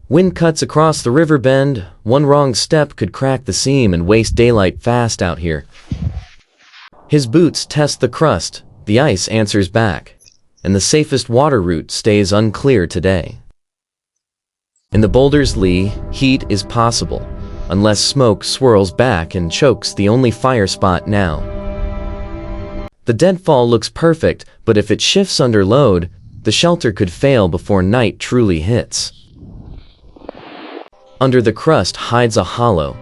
Wind cuts across the river bend. One wrong step could crack the seam and waste daylight fast out here. His boots test the crust, the ice answers back, and the safest water route stays unclear today. In the boulder's lee, heat is possible, unless smoke swirls back and chokes the only fire spot now. The deadfall looks perfect, but if it shifts under load, the shelter could fail before night truly hits. Under the crust hides a hollow.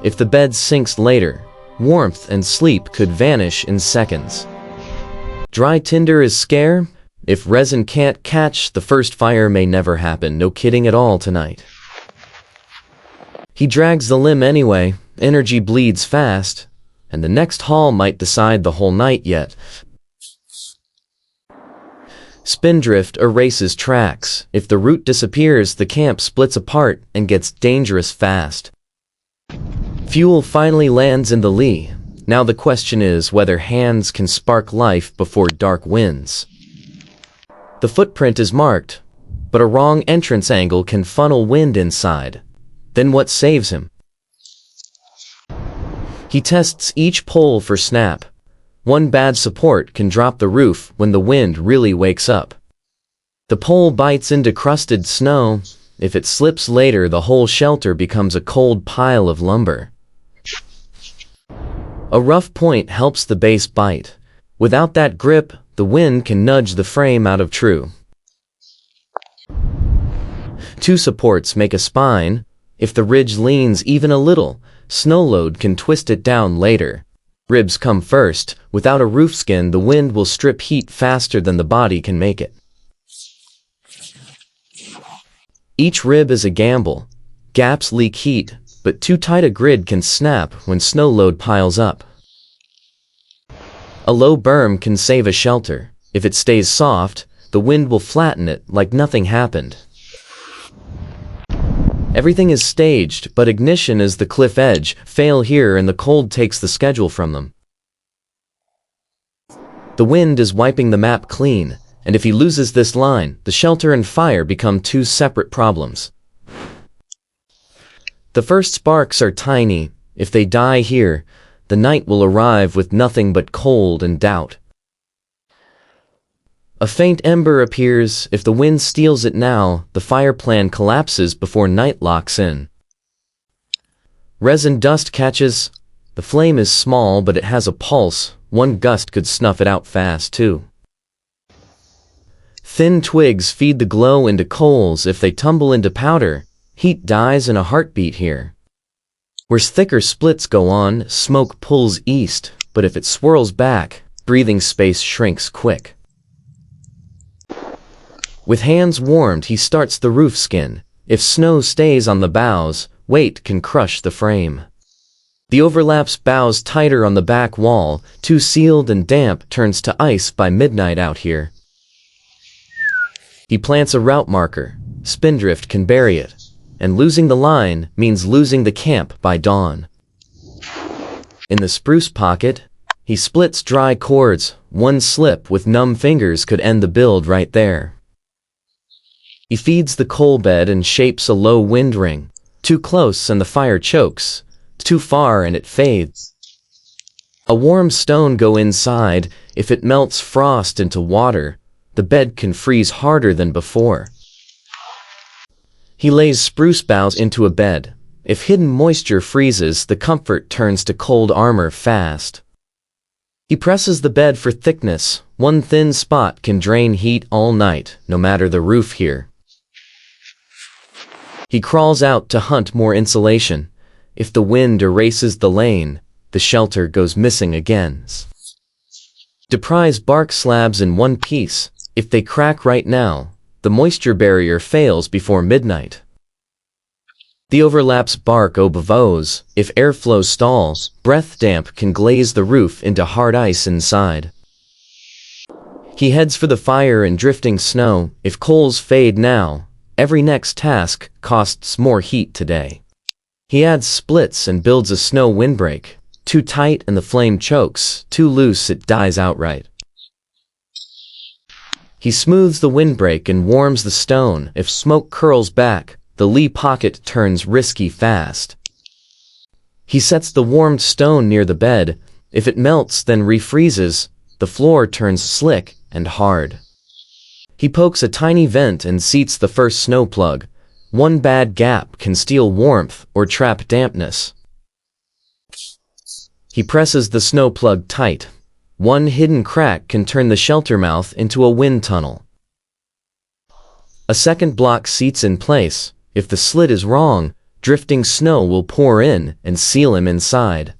If the bed sinks later, warmth and sleep could vanish in seconds. Dry tinder is scare. If resin can't catch, the first fire may never happen. No kidding at all tonight. He drags the limb anyway. Energy bleeds fast, and the next haul might decide the whole night yet. Spindrift erases tracks. If the route disappears, the camp splits apart and gets dangerous fast. Fuel finally lands in the lee. Now the question is whether hands can spark life before dark wins. The footprint is marked, but a wrong entrance angle can funnel wind inside. Then what saves him? He tests each pole for snap. One bad support can drop the roof when the wind really wakes up. The pole bites into crusted snow. If it slips later, the whole shelter becomes a cold pile of lumber. A rough point helps the base bite. Without that grip, the wind can nudge the frame out of true. Two supports make a spine. If the ridge leans even a little, snow load can twist it down later. Ribs come first. Without a roof skin, the wind will strip heat faster than the body can make it. Each rib is a gamble. Gaps leak heat, but too tight a grid can snap when snow load piles up. A low berm can save a shelter. If it stays soft, the wind will flatten it like nothing happened. Everything is staged, but ignition is the cliff edge. Fail here and the cold takes the schedule from them. The wind is wiping the map clean, and if he loses this line, the shelter and fire become two separate problems. The first sparks are tiny. If they die here, the night will arrive with nothing but cold and doubt. A faint ember appears. If the wind steals it now, the fire plan collapses before night locks in. Resin dust catches. The flame is small, but it has a pulse. One gust could snuff it out fast, too. Thin twigs feed the glow into coals. If they tumble into powder, heat dies in a heartbeat here. Where thicker splits go on, smoke pulls east, but if it swirls back, breathing space shrinks quick. With hands warmed, he starts the roof skin. If snow stays on the boughs, weight can crush the frame. The overlaps boughs tighter on the back wall. Too sealed and damp turns to ice by midnight out here. He plants a route marker. Spindrift can bury it, and losing the line means losing the camp by dawn. In the spruce pocket, he splits dry cords. One slip with numb fingers could end the build right there. He feeds the coal bed and shapes a low wind ring. Too close and the fire chokes. Too far and it fades. A warm stone go inside. If it melts frost into water, the bed can freeze harder than before. He lays spruce boughs into a bed. If hidden moisture freezes, the comfort turns to cold armor fast. He presses the bed for thickness. One thin spot can drain heat all night, no matter the roof here. He crawls out to hunt more insulation. If the wind erases the lane, the shelter goes missing again. Deprise bark slabs in one piece. If they crack right now, the moisture barrier fails before midnight. The overlaps bark obovoes. If airflow stalls, breath damp can glaze the roof into hard ice inside. He heads for the fire and drifting snow. If coals fade now, every next task costs more heat today. He adds splits and builds a snow windbreak. Too tight and the flame chokes. Too loose it dies outright. He smooths the windbreak and warms the stone. If smoke curls back, the lee pocket turns risky fast. He sets the warmed stone near the bed. If it melts then refreezes, the floor turns slick and hard. He pokes a tiny vent and seats the first snow plug. One bad gap can steal warmth or trap dampness. He presses the snow plug tight. One hidden crack can turn the shelter mouth into a wind tunnel. A second block seats in place. If the slit is wrong, drifting snow will pour in and seal him inside.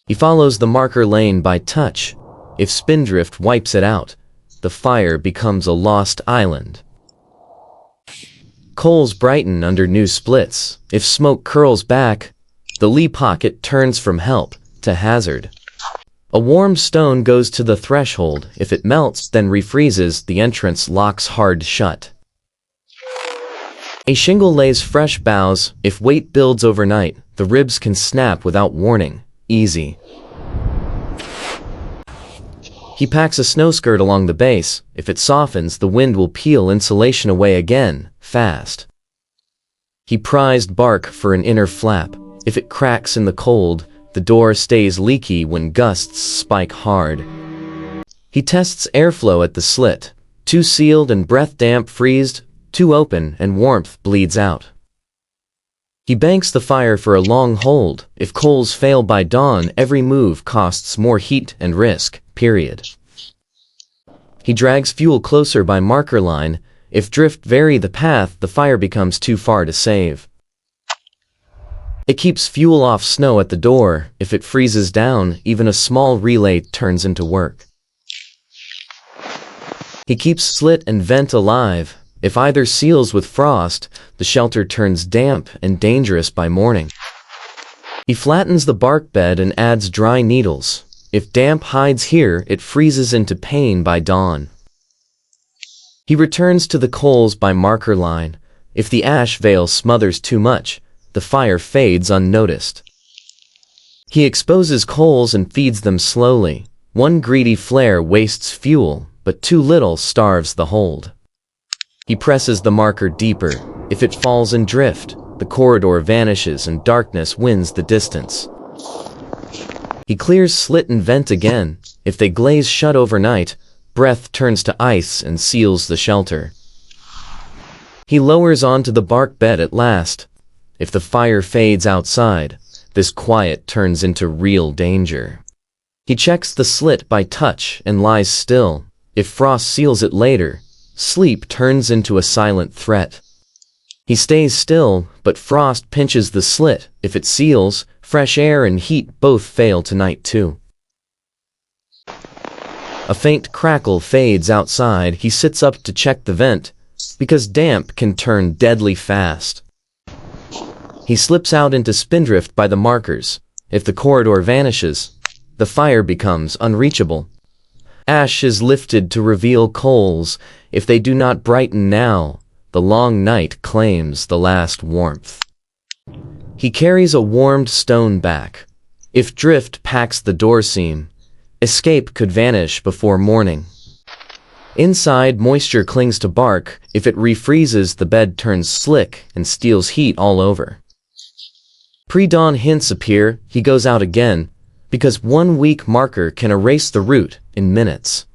He follows the marker lane by touch. If Spindrift wipes it out, the fire becomes a lost island. Coals brighten under new splits. If smoke curls back, the lee pocket turns from help to hazard. A warm stone goes to the threshold. If it melts then refreezes, the entrance locks hard shut. A shingle lays fresh boughs. If weight builds overnight, the ribs can snap without warning. Easy. He packs a snow skirt along the base. If it softens, the wind will peel insulation away again, fast. He prized bark for an inner flap. If it cracks in the cold, the door stays leaky when gusts spike hard. He tests airflow at the slit. Too sealed and breath damp freezed, too open and warmth bleeds out. He banks the fire for a long hold. If coals fail by dawn, every move costs more heat and risk, period. He drags fuel closer by marker line. If drift vary the path, the fire becomes too far to save. It keeps fuel off snow at the door. If it freezes down, even a small relay turns into work. He keeps slit and vent alive. If either seals with frost, the shelter turns damp and dangerous by morning. He flattens the bark bed and adds dry needles. If damp hides here, it freezes into pain by dawn. He returns to the coals by marker line. If the ash veil smothers too much, the fire fades unnoticed. He exposes coals and feeds them slowly. One greedy flare wastes fuel, but too little starves the hold. He presses the marker deeper. If it falls in drift, the corridor vanishes and darkness wins the distance. He clears slit and vent again. If they glaze shut overnight, breath turns to ice and seals the shelter. He lowers onto the bark bed at last. If the fire fades outside, this quiet turns into real danger. He checks the slit by touch and lies still. If frost seals it later, sleep turns into a silent threat. He stays still, but frost pinches the slit. If it seals, fresh air and heat both fail tonight too. A faint crackle fades outside. He sits up to check the vent, because damp can turn deadly fast. He slips out into Spindrift by the markers. If the corridor vanishes, the fire becomes unreachable. Ash is lifted to reveal coals. If they do not brighten now, the long night claims the last warmth. He carries a warmed stone back. If drift packs the door seam, escape could vanish before morning. Inside, moisture clings to bark. If it refreezes, the bed turns slick and steals heat all over. Pre-dawn hints appear. He goes out again, because one weak marker can erase the route in minutes.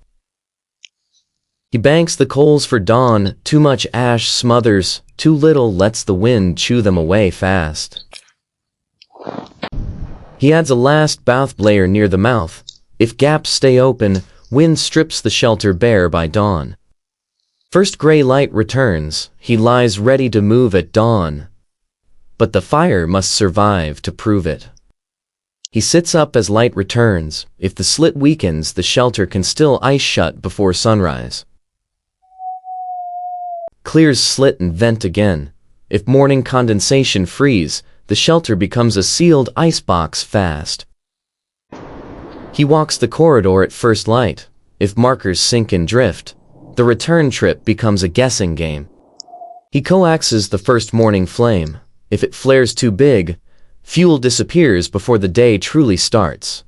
He banks the coals for dawn. Too much ash smothers, too little lets the wind chew them away fast. He adds a last bath layer near the mouth. If gaps stay open, wind strips the shelter bare by dawn. First gray light returns. He lies ready to move at dawn. But the fire must survive to prove it. He sits up as light returns. If the slit weakens, the shelter can still ice shut before sunrise. Clears slit and vent again. If morning condensation freeze, the shelter becomes a sealed icebox fast. He walks the corridor at first light. If markers sink and drift, the return trip becomes a guessing game. He coaxes the first morning flame. If it flares too big, fuel disappears before the day truly starts.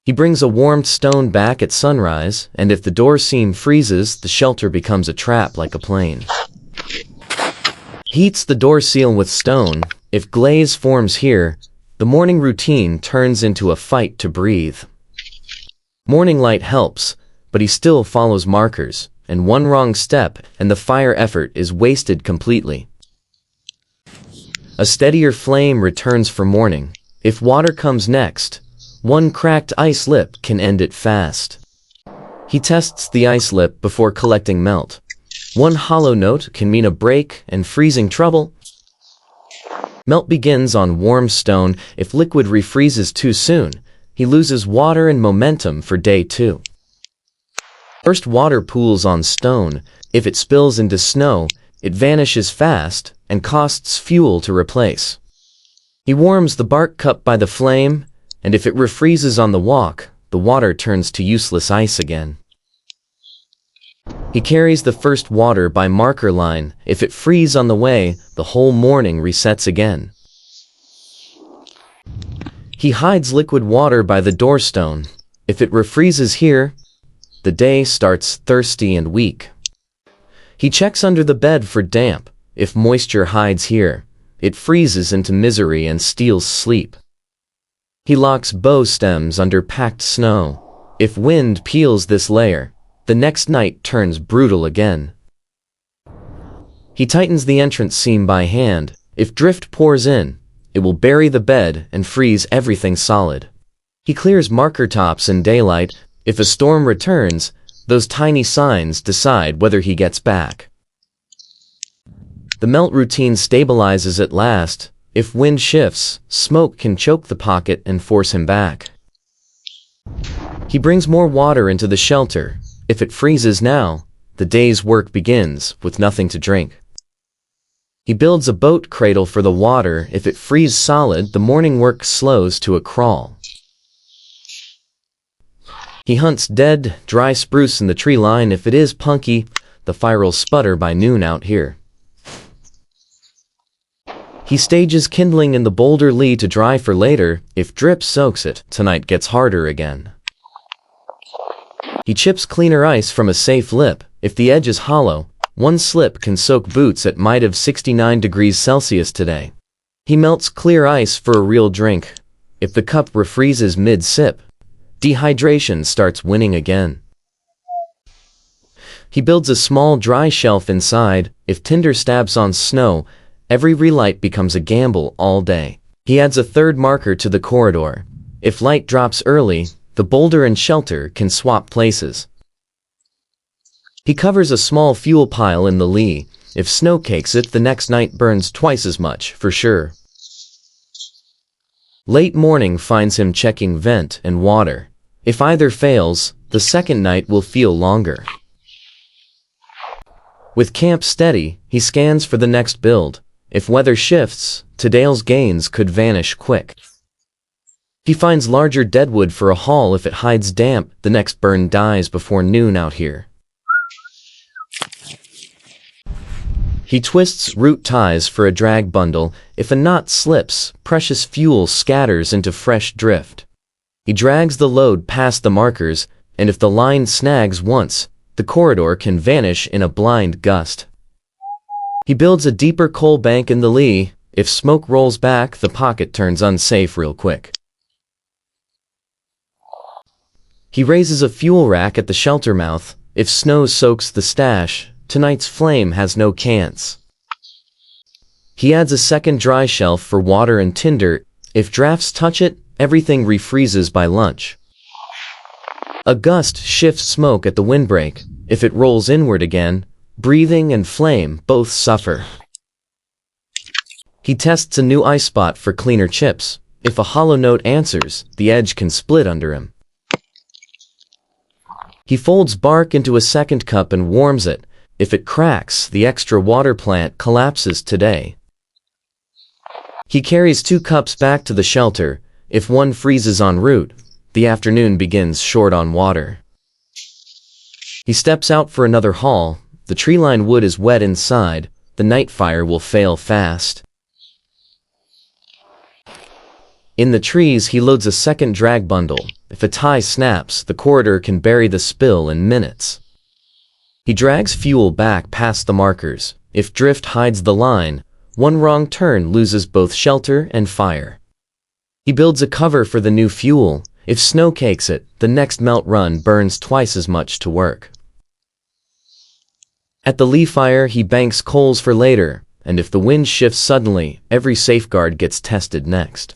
He brings a warmed stone back at sunrise, and if the door seam freezes, the shelter becomes a trap like a plane. Heats the door seal with stone. If glaze forms here, the morning routine turns into a fight to breathe. Morning light helps, but he still follows markers, and one wrong step and the fire effort is wasted completely. A steadier flame returns for morning. If water comes next, one cracked ice lip can end it fast. He tests the ice lip before collecting melt. One hollow note can mean a break and freezing trouble. Melt begins on warm stone. If liquid refreezes too soon, he loses water and momentum for day 2. First water pools on stone. If it spills into snow, it vanishes fast and costs fuel to replace. He warms the bark cup by the flame, and if it refreezes on the walk, the water turns to useless ice again. He carries the first water by marker line. If it freezes on the way, the whole morning resets again. He hides liquid water by the doorstone. If it refreezes here, the day starts thirsty and weak. He checks under the bed for damp. If moisture hides here, it freezes into misery and steals sleep. He locks bow stems under packed snow. If wind peels this layer, the next night turns brutal again. He tightens the entrance seam by hand. If drift pours in, it will bury the bed and freeze everything solid. He clears marker tops in daylight. If a storm returns, those tiny signs decide whether he gets back. The melt routine stabilizes at last. If wind shifts, smoke can choke the pocket and force him back. He brings more water into the shelter. If it freezes now, the day's work begins with nothing to drink. He builds a boat cradle for the water. If it freezes solid, the morning work slows to a crawl. He hunts dead, dry spruce in the tree line. If it is punky, the fire'll sputter by noon out here. He stages kindling in the boulder lee to dry for later. If drip soaks it, tonight gets harder again. He chips cleaner ice from a safe lip. If the edge is hollow, one slip can soak boots at might 69 degrees Celsius today. He melts clear ice for a real drink. If the cup refreezes mid-sip, dehydration starts winning again. He builds a small dry shelf inside. If tinder stabs on snow, every relight becomes a gamble all day. He adds a third marker to the corridor. If light drops early, the boulder and shelter can swap places. He covers a small fuel pile in the lee. If snow cakes it, the next night burns twice as much, for sure. Late morning finds him checking vent and water. If either fails, the second night will feel longer. With camp steady, he scans for the next build. If weather shifts, today's gains could vanish quick. He finds larger deadwood for a haul. If it hides damp, the next burn dies before noon out here. He twists root ties for a drag bundle. If a knot slips, precious fuel scatters into fresh drift. He drags the load past the markers, and if the line snags once, the corridor can vanish in a blind gust. He builds a deeper coal bank in the lee. If smoke rolls back, the pocket turns unsafe real quick. He raises a fuel rack at the shelter mouth. If snow soaks the stash, tonight's flame has no cans. He adds a second dry shelf for water and tinder. If drafts touch it, everything refreezes by lunch. A gust shifts smoke at the windbreak. If it rolls inward again, breathing and flame both suffer. He tests a new ice spot for cleaner chips. If a hollow note answers, the edge can split under him. He folds bark into a second cup and warms it. If it cracks, the extra water plant collapses today. He carries 2 cups back to the shelter. If one freezes en route, the afternoon begins short on water. He steps out for another haul. The tree-lined wood is wet inside. The night fire will fail fast. In the trees, he loads a second drag bundle. If a tie snaps, the corridor can bury the spill in minutes. He drags fuel back past the markers. If drift hides the line, one wrong turn loses both shelter and fire. He builds a cover for the new fuel. If snow cakes it, the next melt run burns twice as much to work. At the lee fire, he banks coals for later, and if the wind shifts suddenly, every safeguard gets tested next.